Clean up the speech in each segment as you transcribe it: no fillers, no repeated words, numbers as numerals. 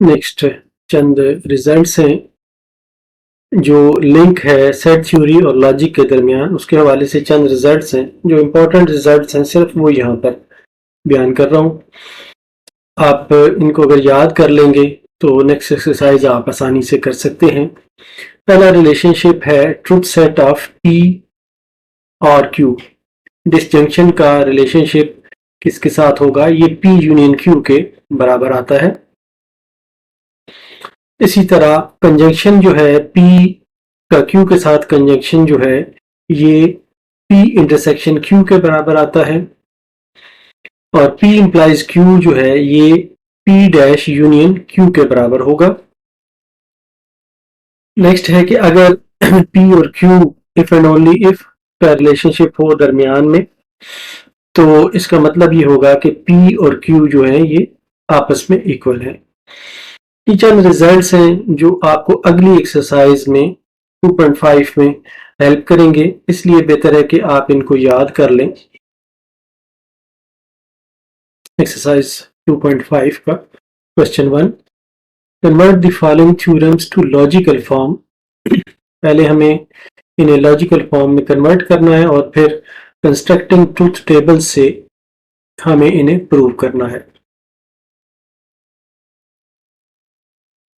Next चंद results हैं जो link है सेट थ्योरी और लॉजिक के दरमियान, उसके हवाले से चंद रिजल्ट्स हैं जो इम्पोर्टेंट रिजल्ट्स हैं, सिर्फ वो यहाँ पर बयान कर रहा हूँ। आप इनको अगर याद कर लेंगे तो नेक्स्ट एक्सरसाइज आप आसानी से कर सकते हैं। पहला रिलेशनशिप है ट्रुथ सेट ऑफ P और Q। डिसजंक्शन का रिलेशनशिप किसके साथ होगा? ये P यूनियन Q के बराबर आता है। इसी तरह कंजंक्शन जो है P का Q के साथ कंजंक्शन जो है ये P इंटरसेक्शन Q के बराबर आता है, और P इंप्लाइज Q जो है ये P डैश यूनियन Q के बराबर होगा। नेक्स्ट है कि अगर P और Q if and only if का रिलेशनशिप हो दरमियान में, तो इसका मतलब ये होगा कि P और Q जो है ये आपस में इक्वल है। ये चंद रिजल्ट्स हैं जो आपको अगली एक्सरसाइज में 2.5 में हेल्प करेंगे, इसलिए बेहतर है कि आप इनको याद कर लें। एक्सरसाइज 2.5 का question 1, convert the following theorems to logical form. पहले हमें इन्हें लॉजिकल फॉर्म में कन्वर्ट करना है और फिर कंस्ट्रक्टिंग ट्रूथ टेबल से हमें इन्हें प्रूव करना है।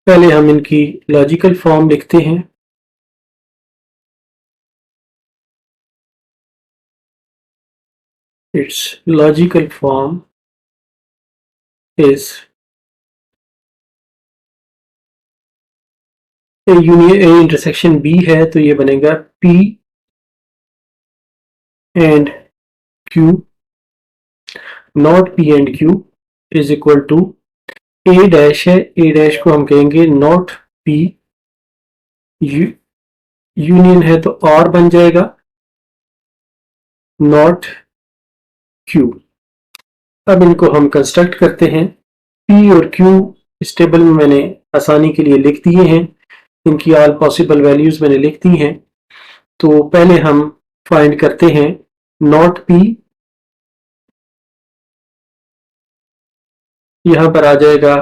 पहले हम इनकी लॉजिकल फॉर्म लिखते हैं। Its logical form is A union A intersection B है, तो ये बनेगा P and Q not P and Q is equal to A dash है, ए डैश को हम कहेंगे नॉट P, यूनियन है तो और बन जाएगा नॉट Q। अब इनको हम कंस्ट्रक्ट करते हैं। P और Q इस टेबल में मैंने आसानी के लिए लिख दिए हैं, इनकी ऑल पॉसिबल वैल्यूज मैंने लिख दी हैं। तो पहले हम फाइंड करते हैं नॉट P, यहाँ पर आ जाएगा,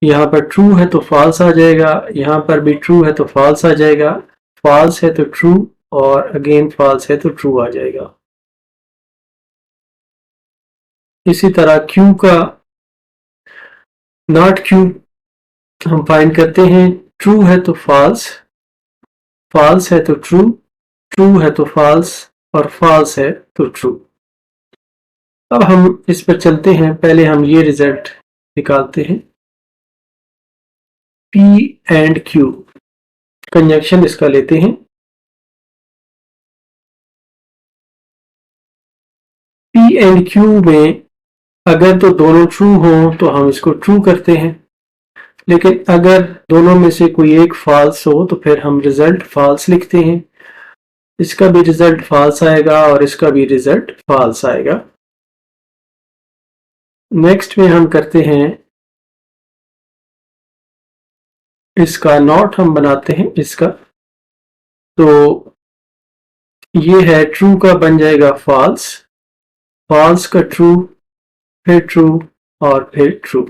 यहाँ पर ट्रू है तो फॉल्स आ जाएगा, यहाँ पर भी ट्रू है तो फॉल्स आ जाएगा, फॉल्स है तो ट्रू, और अगेन फॉल्स है तो ट्रू आ जाएगा। इसी तरह Q का नॉट Q हम फाइंड करते हैं, ट्रू है तो फॉल्स, फॉल्स है तो ट्रू, ट्रू है तो फॉल्स, और फॉल्स है तो ट्रू। अब हम इस पर चलते हैं, पहले हम ये रिजल्ट निकालते हैं। P एंड Q कंजंक्शन इसका लेते हैं। P एंड Q में अगर तो दोनों ट्रू हो तो हम इसको ट्रू करते हैं, लेकिन अगर दोनों में से कोई एक फॉल्स हो तो फिर हम रिजल्ट फॉल्स लिखते हैं। इसका भी रिजल्ट फॉल्स आएगा और इसका भी रिजल्ट फॉल्स आएगा। नेक्स्ट में हम करते हैं, इसका नॉट हम बनाते हैं इसका, तो ये है ट्रू का बन जाएगा फॉल्स, फॉल्स का ट्रू, फिर ट्रू, और फिर ट्रू।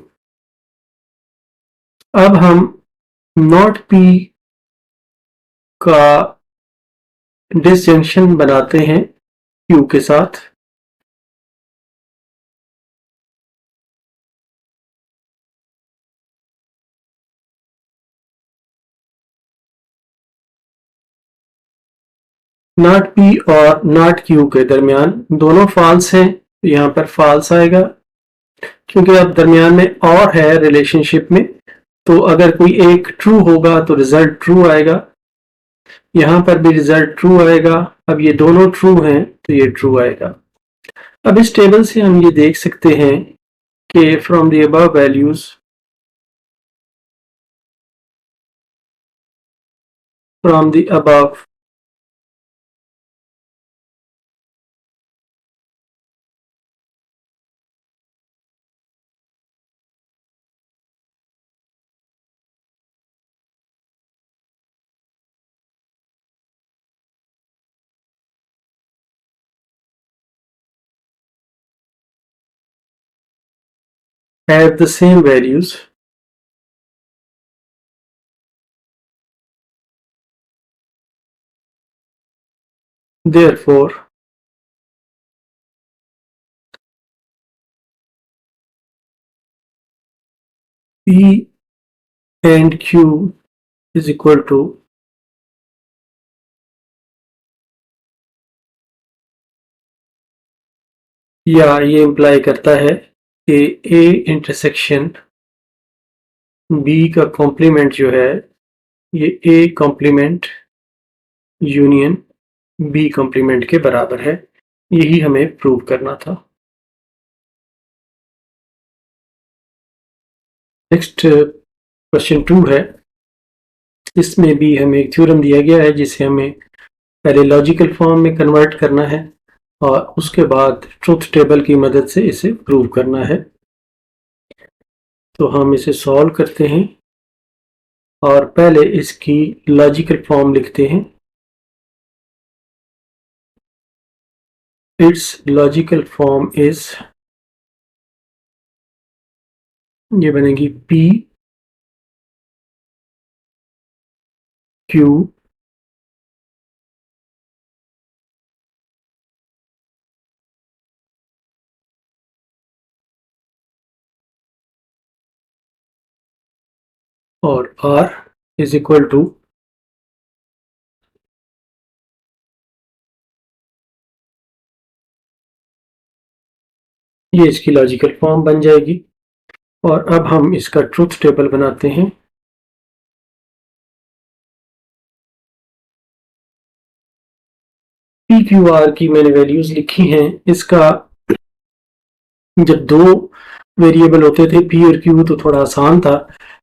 अब हम नॉट P का डिसजंक्शन बनाते हैं Q के साथ। नॉट P और नॉट Q के दरमियान दोनों फॉल्स हैं, तो यहाँ पर फॉल्स आएगा, क्योंकि अब दरमियान में और है रिलेशनशिप में, तो अगर कोई एक ट्रू होगा तो रिजल्ट ट्रू आएगा, यहाँ पर भी रिजल्ट ट्रू आएगा। अब ये दोनों ट्रू हैं तो ये ट्रू आएगा। अब इस टेबल से हम ये देख सकते हैं कि from the above values, from the above have the same values, therefore P and Q is equal to या ये इम्प्लाई करता है कि A इंटरसेक्शन B का कॉम्प्लीमेंट जो है ये A complement union B complement के बराबर है। यही हमें प्रूव करना था। नेक्स्ट क्वेश्चन 2 है। इसमें भी हमें एक थ्योरम दिया गया है जिसे हमें पहले लॉजिकल फॉर्म में कन्वर्ट करना है और उसके बाद ट्रुथ टेबल की मदद से इसे प्रूव करना है। तो हम इसे सॉल्व करते हैं और पहले इसकी लॉजिकल फॉर्म लिखते हैं। इट्स लॉजिकल फॉर्म इज, ये बनेगी P Q और R इज इक्वल टू ये इसकी लॉजिकल फॉर्म बन जाएगी। और अब हम इसका ट्रुथ टेबल बनाते हैं। पी क्यू आर की मैंने वैल्यूज लिखी हैं। इसका जब दो वेरिएबल होते थे P और Q तो थोड़ा आसान था,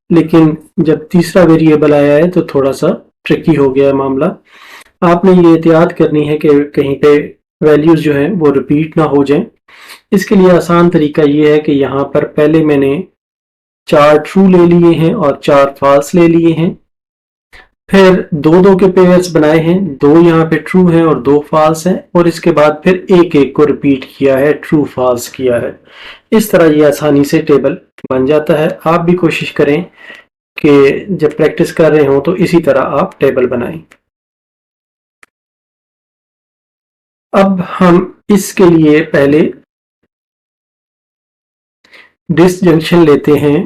लेकिन जब तीसरा वेरिएबल आया है तो थोड़ा सा ट्रिकी हो गया है मामला। आपने ये एहतियात करनी है कि कहीं पे वैल्यूज जो हैं वो रिपीट ना हो जाएं। इसके लिए आसान तरीका ये है कि यहाँ पर पहले मैंने 4 ट्रू ले लिए हैं और 4 फॉल्स ले लिए हैं। फिर दो दो के पेयर्स बनाए हैं, 2 यहाँ पे ट्रू हैं और 2 फॉल्स हैं, और इसके बाद फिर एक एक को रिपीट किया है, ट्रू फॉल्स किया है। इस तरह ये आसानी से टेबल बन जाता है। आप भी कोशिश करें कि जब प्रैक्टिस कर रहे हो तो इसी तरह आप टेबल बनाएं। अब हम इसके लिए पहले डिसजंक्शन लेते हैं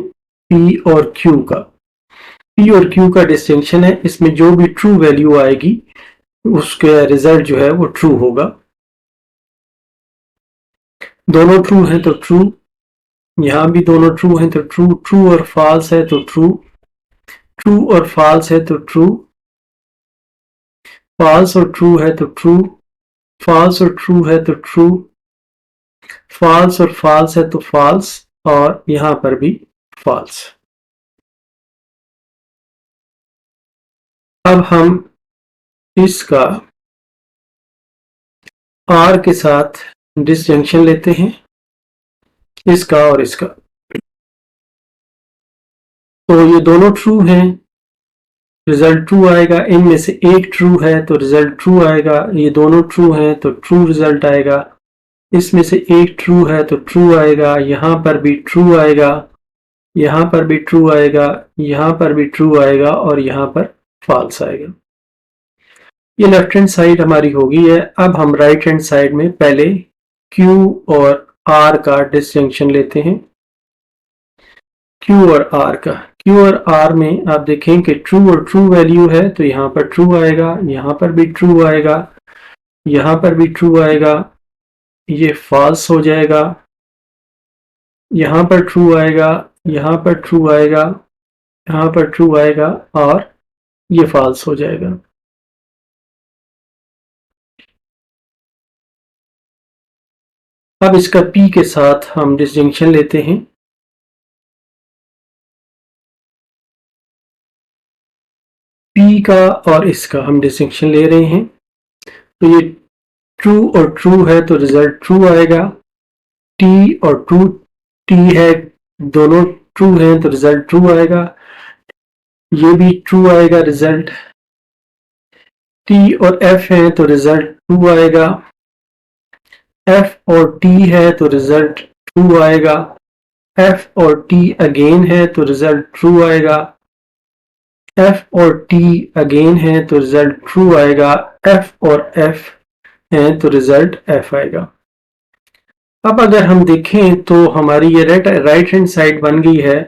P और Q का। P और Q का डिसजंक्शन है, इसमें जो भी ट्रू वैल्यू आएगी उसका रिजल्ट जो है वो ट्रू होगा। दोनों ट्रू हैं तो ट्रू, यहां भी दोनों ट्रू हैं तो ट्रू, ट्रू और फॉल्स है तो ट्रू, ट्रू और फॉल्स है तो ट्रू, फॉल्स और ट्रू है तो ट्रू, फॉल्स और ट्रू है तो ट्रू, फॉल्स और फॉल्स है तो फॉल्स, और यहां पर भी फॉल्स। अब हम इसका R के साथ डिसजंक्शन लेते हैं, इसका और इसका। तो ये दोनों ट्रू हैं, रिजल्ट ट्रू आएगा। इनमें से एक ट्रू है तो रिजल्ट ट्रू आएगा। ये दोनों ट्रू हैं तो ट्रू रिजल्ट आएगा। इसमें से एक ट्रू है तो ट्रू आएगा। यहां पर भी ट्रू आएगा, यहां पर भी ट्रू आएगा, यहां पर भी ट्रू आएगा, और यहां पर फॉल्स आएगा। ये लेफ्ट हैंड साइड हमारी हो गई है। अब हम राइट हैंड साइड में पहले Q और R का डिसजंक्शन लेते हैं। Q और R का, Q और R में आप देखें कि ट्रू और ट्रू वैल्यू है तो यहाँ पर ट्रू आएगा, यहाँ पर भी ट्रू आएगा, यहाँ पर भी ट्रू आएगा, ये फॉल्स हो जाएगा, यहाँ पर ट्रू आएगा, यहाँ पर ट्रू आएगा, यहाँ पर ट्रू आएगा, और ये फॉल्स हो जाएगा। अब इसका P के साथ हम डिसजंक्शन लेते हैं। P का और इसका हम डिसजंक्शन ले रहे हैं, तो ये ट्रू और ट्रू है तो रिजल्ट ट्रू आएगा। T और ट्रू T है, दोनों ट्रू हैं तो रिजल्ट ट्रू आएगा। ये भी ट्रू आएगा रिजल्ट। T और F है तो रिजल्ट ट्रू आएगा। F और T है तो रिजल्ट ट्रू आएगा। एफ और टी अगेन है तो रिजल्ट ट्रू आएगा, एफ और टी अगेन है तो रिजल्ट ट्रू आएगा, एफ और एफ है तो रिजल्ट एफ आएगा। अब अगर हम देखें तो हमारी ये राइट हैंड साइड बन गई है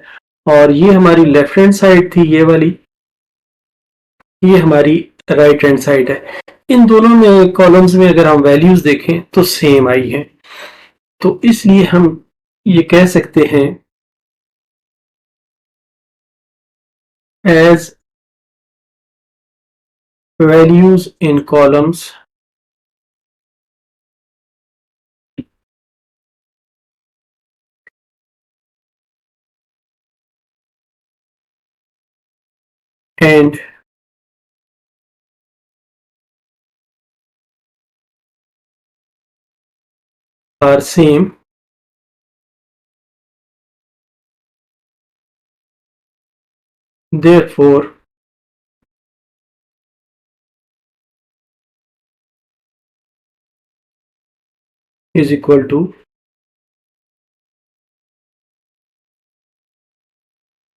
और ये हमारी लेफ्ट हैंड साइड थी, ये वाली, ये हमारी राइट हैंड साइड है। इन दोनों में कॉलम्स में अगर हम वैल्यूज देखें तो सेम आई है, तो इसलिए हम ये कह सकते हैं as values in columns and are same, therefore is equal to,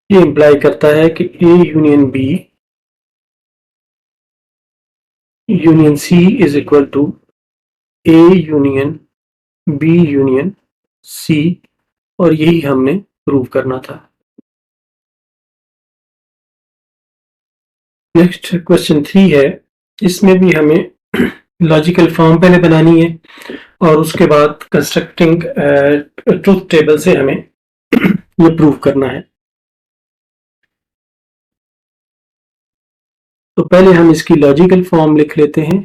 ये इंप्लाई करता है कि A union B union C is equal to A union B union C, और यही हमने प्रूव करना था। नेक्स्ट क्वेश्चन 3 है, इसमें भी हमें लॉजिकल फॉर्म पहले बनानी है और उसके बाद कंस्ट्रक्टिंग ट्रूथ टेबल से हमें ये प्रूव करना है। तो पहले हम इसकी लॉजिकल फॉर्म लिख लेते हैं।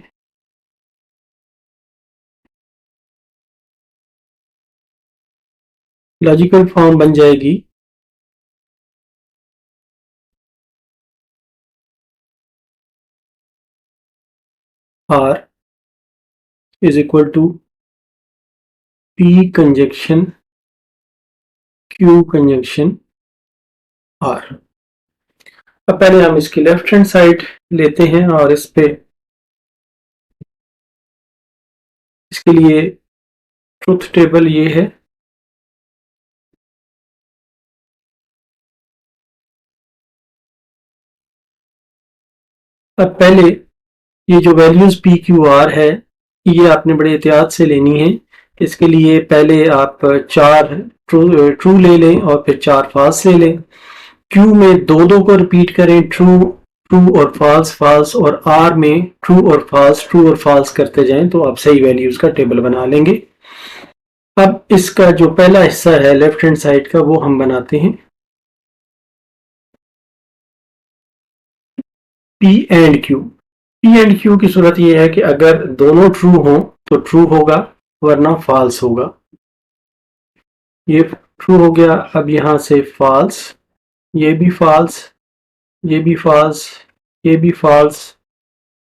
लॉजिकल फॉर्म बन जाएगी R is equal to P conjunction Q conjunction R। अब पहले हम इसकी लेफ्ट हैंड साइड लेते हैं और इस पे इसके लिए ट्रुथ टेबल ये है। अब पहले ये जो वैल्यूज पी क्यू आर है ये आपने बड़े एहतियात से लेनी है। इसके लिए पहले आप 4 ट्रू ले लें और फिर 4 फॉल्स ले लें। क्यू में दो को रिपीट करें, ट्रू ट्रू और फॉल्स फॉल्स, और आर में ट्रू और फॉल्स करते जाएं तो आप सही वैल्यूज का टेबल बना लेंगे। अब इसका जो पहला हिस्सा है लेफ्ट हैंड साइड का वो हम बनाते हैं P and Q. P and Q की सूरत यह है कि अगर दोनों ट्रू हो तो ट्रू होगा वरना फॉल्स होगा। ये ट्रू हो गया, अब यहां से फॉल्स, ये भी फॉल्स, ये भी फॉल्स, ये भी फॉल्स,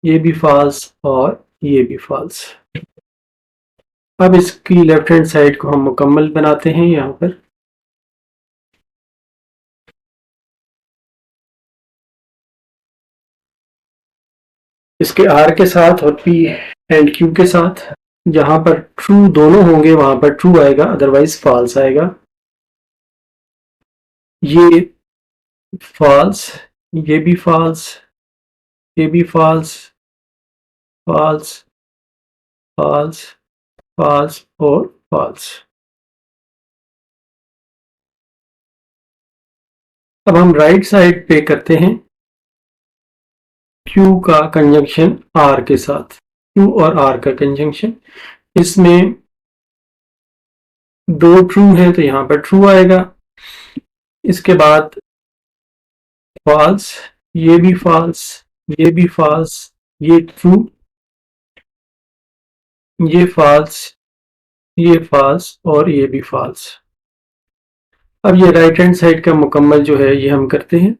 ये भी फॉल्स और ये भी फॉल्स। अब इसकी लेफ्ट हैंड साइड को हम मुकम्मल बनाते हैं यहां पर। इसके आर के साथ और पी एंड क्यू के साथ जहां पर ट्रू दोनों होंगे वहां पर ट्रू आएगा, अदरवाइज फॉल्स आएगा। ये फॉल्स, ये भी फॉल्स, ये भी फॉल्स, फॉल्स, फॉल्स, फॉल्स और फॉल्स। अब हम राइट साइड पे करते हैं Q का कंजंक्शन R के साथ, Q और R का कंजंक्शन। इसमें दो ट्रू हैं तो यहां पर ट्रू आएगा। इसके बाद फॉल्स, ये भी फॉल्स, ये भी फॉल्स, ये ट्रू, ये फॉल्स, ये फॉल्स और ये भी फॉल्स। अब ये राइट हैंड साइड का मुकम्मल जो है ये हम करते हैं।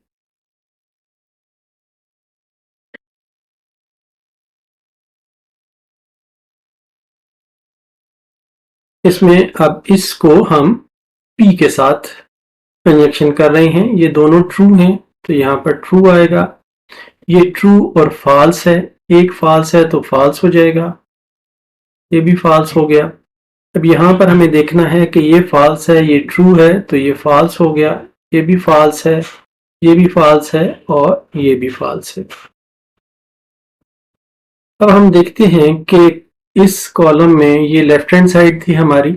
इसमें अब इसको हम P के साथ कंजक्शन कर रहे हैं, ये दोनों ट्रू हैं तो यहाँ पर ट्रू आएगा। ये ट्रू और फॉल्स है, एक फॉल्स है तो फॉल्स हो जाएगा, ये भी फॉल्स हो गया। अब यहाँ पर हमें देखना है कि ये फॉल्स है, ये ट्रू है, तो ये फॉल्स हो गया, ये भी फॉल्स है, ये भी फॉल्स है और ये भी फॉल्स है। अब हम देखते हैं कि इस कॉलम में ये लेफ्ट हैंड साइड थी हमारी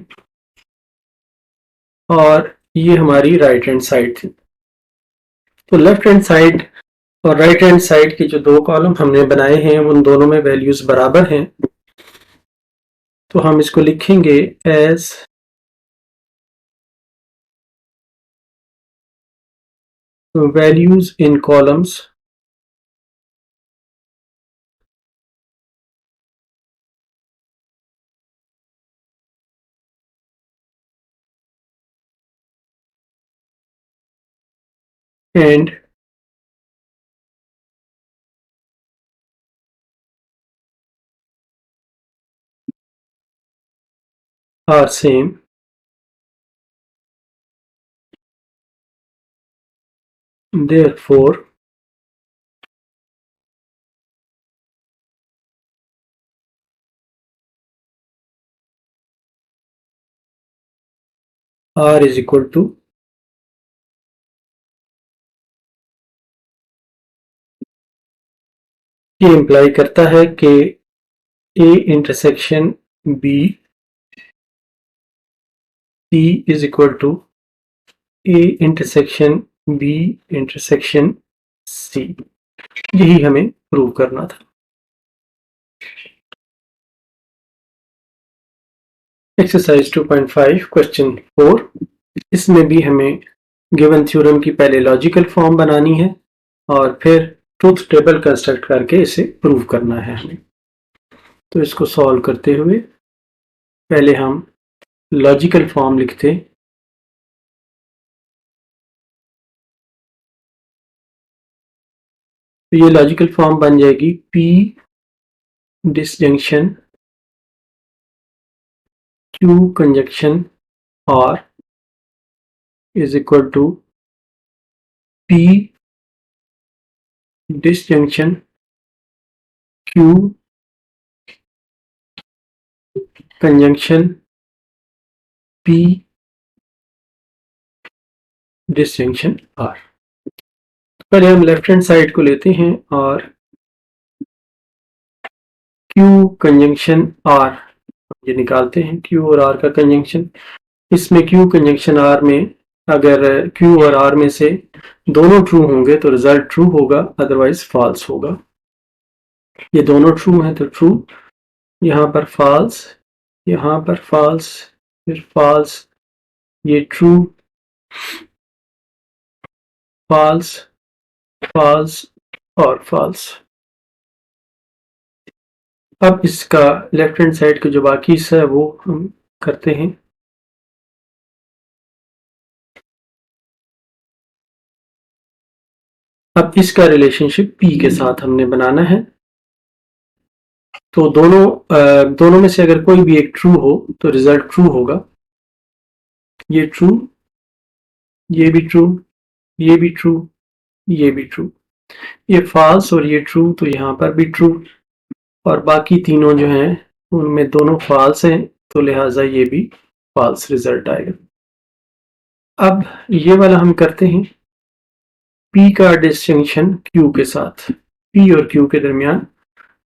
और ये हमारी राइट हैंड साइड थी। तो लेफ्ट हैंड साइड और राइट हैंड साइड के जो दो कॉलम हमने बनाए हैं उन दोनों में वैल्यूज बराबर हैं, तो हम इसको लिखेंगे as values in columns and are same. Therefore, R is equal to ये इम्प्लाई करता है कि A intersection B C is equal to A intersection B intersection C। यही हमें प्रूव करना था। एक्सरसाइज 2.5 क्वेश्चन 4, इसमें भी हमें गिवन थ्योरम की पहले लॉजिकल फॉर्म बनानी है और फिर ट्रूथ टेबल कंस्ट्रक्ट करके इसे प्रूव करना है हमें। तो इसको सॉल्व करते हुए पहले हम लॉजिकल फॉर्म लिखते, तो ये लॉजिकल फॉर्म बन जाएगी P disjunction Q conjunction R is equal to P disjunction Q conjunction P disjunction R। पहले हम लेफ्ट हैंड साइड को लेते हैं और Q कंजंक्शन R ये निकालते हैं, Q और R का कंजंक्शन। इसमें Q कंजंक्शन R में अगर Q और R में से दोनों ट्रू होंगे तो रिजल्ट ट्रू होगा, अदरवाइज फॉल्स होगा। ये दोनों ट्रू हैं तो ट्रू, यहाँ पर फॉल्स, यहाँ पर फॉल्स, फिर फॉल्स, ये ट्रू, फॉल्स, फॉल्स और फॉल्स। अब इसका लेफ्ट हैंड साइड का जो बाकी हिस्सा है वो हम करते हैं। अब इसका रिलेशनशिप P के साथ हमने बनाना है। तो दोनों में से अगर कोई भी एक ट्रू हो तो रिजल्ट ट्रू होगा। ये ट्रू, ये भी ट्रू, ये भी ट्रू, ये भी ट्रू। ये फॉल्स और ये ट्रू, तो यहाँ पर भी ट्रू, और बाकी तीनों जो हैं उनमें दोनों फॉल्स हैं, तो लिहाजा ये भी फॉल्स रिजल्ट आएगा। अब ये वाला हम करते हैं P का डिस्टिंक्शन Q के साथ। P और Q के दरमियान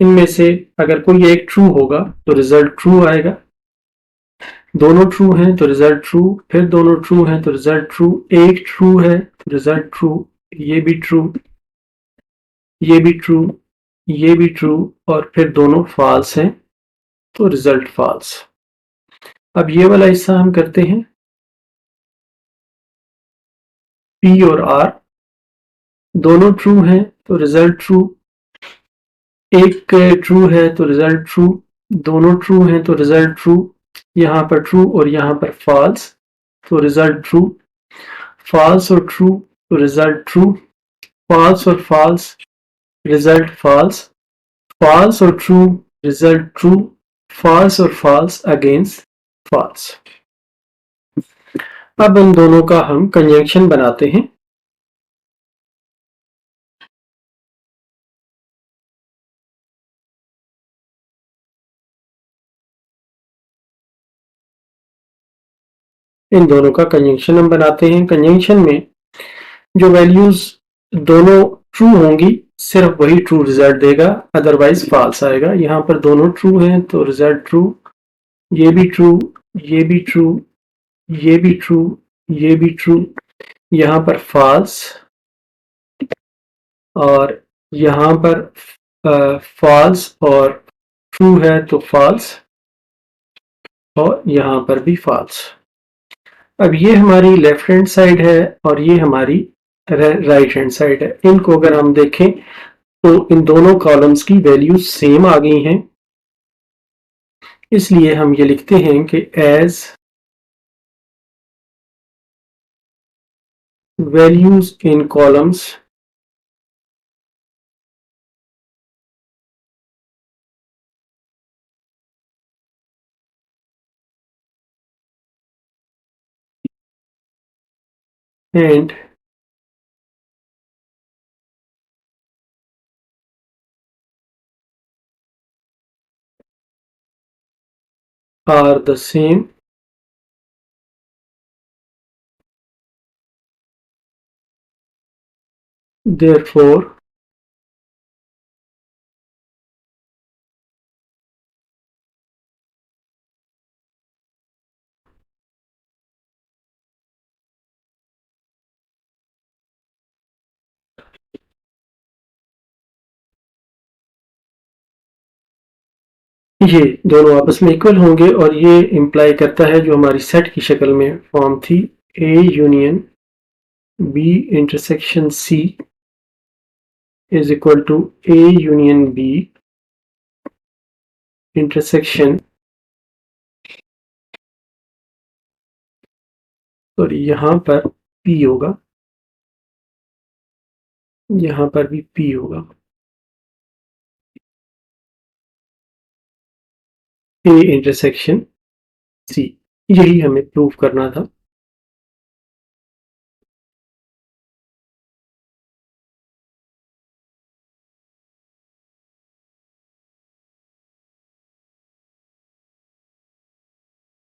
इनमें से अगर कोई एक ट्रू होगा तो रिजल्ट ट्रू आएगा, दोनों ट्रू हैं तो रिजल्ट ट्रू, फिर दोनों ट्रू हैं तो रिजल्ट ट्रू, एक ट्रू है तो रिजल्ट ट्रू, ये भी ट्रू, ये भी ट्रू, ये भी ट्रू, और फिर दोनों फॉल्स हैं तो रिजल्ट फॉल्स। अब ये वाला हिस्सा हम करते हैं P और R दोनों ट्रू हैं तो रिजल्ट ट्रू, एक ट्रू है तो रिजल्ट ट्रू, दोनों ट्रू हैं तो रिजल्ट ट्रू, यहाँ पर ट्रू और यहाँ पर फॉल्स तो रिजल्ट ट्रू, फॉल्स और ट्रू तो रिजल्ट ट्रू, फॉल्स और फॉल्स रिजल्ट फॉल्स, फॉल्स और ट्रू रिजल्ट ट्रू, फॉल्स और फॉल्स अगेंस्ट फॉल्स। अब इन दोनों का हम कंजंक्शन बनाते हैं। इन दोनों का कंजंक्शन हम बनाते हैं। कंजंक्शन में जो वैल्यूज दोनों ट्रू होंगी सिर्फ वही ट्रू रिजल्ट देगा, अदरवाइज फॉल्स आएगा। यहाँ पर दोनों ट्रू हैं तो रिजल्ट ट्रू, ये भी ट्रू, ये भी ट्रू, ये भी ट्रू, ये भी ट्रू, यहाँ पर फॉल्स, और यहाँ पर फॉल्स और ट्रू है तो फॉल्स, और यहाँ पर भी फॉल्स। अब ये हमारी लेफ्ट हैंड साइड है और ये हमारी राइट हैंड साइड है। इनको अगर हम देखें तो इन दोनों कॉलम्स की वैल्यूज सेम आ गई हैं, इसलिए हम ये लिखते हैं कि as values in columns and are the same, therefore ये दोनों आपस में इक्वल होंगे, और ये इंप्लाई करता है जो हमारी सेट की शक्ल में फॉर्म थी, A union B intersection C is equal to A union B intersection, और यहाँ पर P होगा, यहाँ पर भी P होगा। A इंटरसेक्शन C, यही हमें प्रूव करना था।